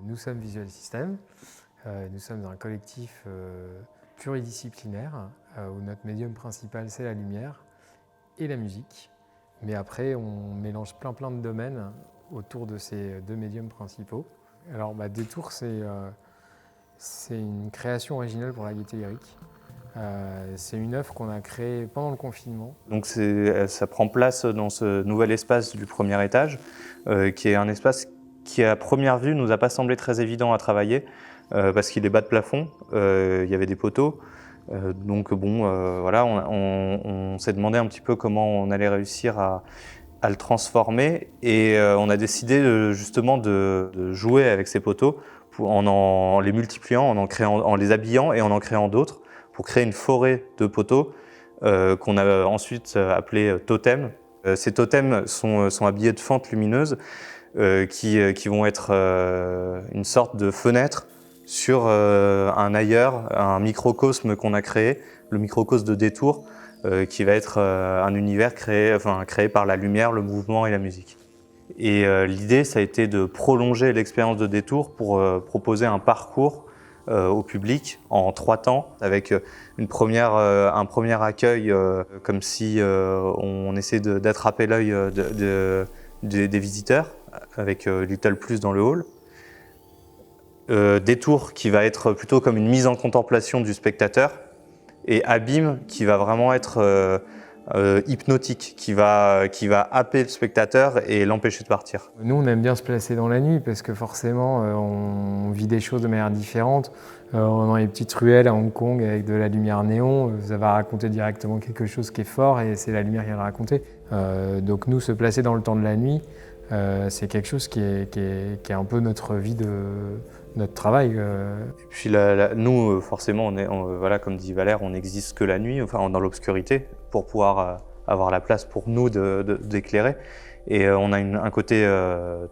Nous sommes Visual System, nous sommes un collectif pluridisciplinaire où notre médium principal c'est la lumière et la musique. Mais après on mélange plein de domaines autour de ces deux médiums principaux. Alors Détour c'est une création originale pour la Gaîté Lyrique. C'est une œuvre qu'on a créée pendant le confinement. Donc ça prend place dans ce nouvel espace du premier étage, qui est un espace qui à première vue nous a pas semblé très évident à travailler, parce qu'il est bas de plafond, il y avait des poteaux. Voilà, on s'est demandé un petit peu comment on allait réussir à le transformer et on a décidé justement de jouer avec ces poteaux en les multipliant, en les habillant et en créant d'autres pour créer une forêt de poteaux qu'on a ensuite appelé totems. Ces totems sont habillés de fentes lumineuses qui vont être une sorte de fenêtre sur un ailleurs, un microcosme qu'on a créé, le microcosme de Détour, qui va être un univers créé par la lumière, le mouvement et la musique. Et l'idée, ça a été de prolonger l'expérience de Détour pour proposer un parcours au public en 3 temps, avec un premier accueil comme si on essaie d'attraper l'œil des visiteurs, avec Little Plus dans le hall. Détour qui va être plutôt comme une mise en contemplation du spectateur, et Abîme qui va vraiment être hypnotique, qui va happer le spectateur et l'empêcher de partir. Nous on aime bien se placer dans la nuit parce que forcément on vit des choses de manière différente. Dans les petites ruelles à Hong Kong avec de la lumière néon, ça va raconter directement quelque chose qui est fort et c'est la lumière qui va le raconter. Donc nous, se placer dans le temps de la nuit, c'est quelque chose qui est un peu notre vie, notre travail. Et puis nous, forcément, voilà, comme dit Valère, on n'existe que la nuit, enfin dans l'obscurité, pour pouvoir avoir la place pour nous d'éclairer. Et on a un côté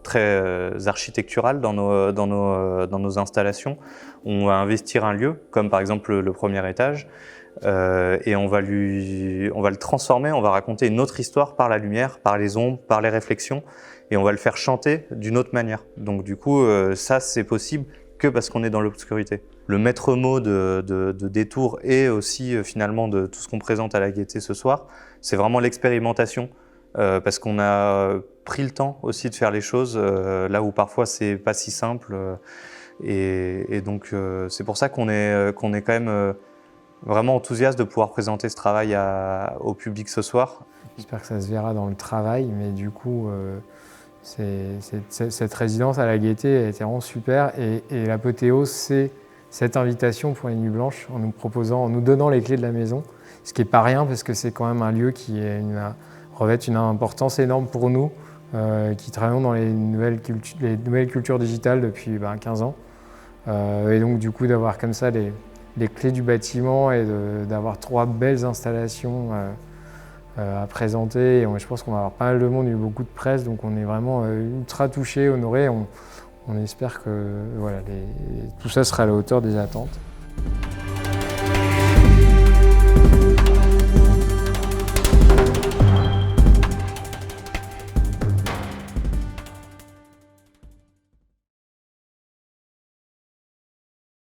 très architectural dans nos installations. On va investir un lieu, comme par exemple le premier étage, et on va le transformer, on va raconter une autre histoire par la lumière, par les ombres, par les réflexions, et on va le faire chanter d'une autre manière. Donc du coup, ça c'est possible que parce qu'on est dans l'obscurité. Le maître mot de Détour et aussi finalement de tout ce qu'on présente à la Gaîté ce soir, c'est vraiment l'expérimentation. Parce qu'on a pris le temps aussi de faire les choses là où parfois c'est pas si simple, et donc c'est pour ça qu'on est quand même vraiment enthousiaste de pouvoir présenter ce travail au public ce soir. J'espère que ça se verra dans le travail, mais du coup cette résidence à la Gaîté a été vraiment super, et l'apothéose c'est cette invitation pour les Nuits Blanches en nous donnant les clés de la maison, ce qui n'est pas rien parce que c'est quand même un lieu qui revêt une importance énorme pour nous, qui travaillons dans les nouvelles cultures digitales depuis 15 ans. Et donc du coup d'avoir comme ça les clés du bâtiment et d'avoir 3 belles installations à présenter. Et je pense qu'on va avoir pas mal de monde, il y a eu beaucoup de presse, donc on est vraiment ultra touchés, honorés. On espère que voilà, tout ça sera à la hauteur des attentes.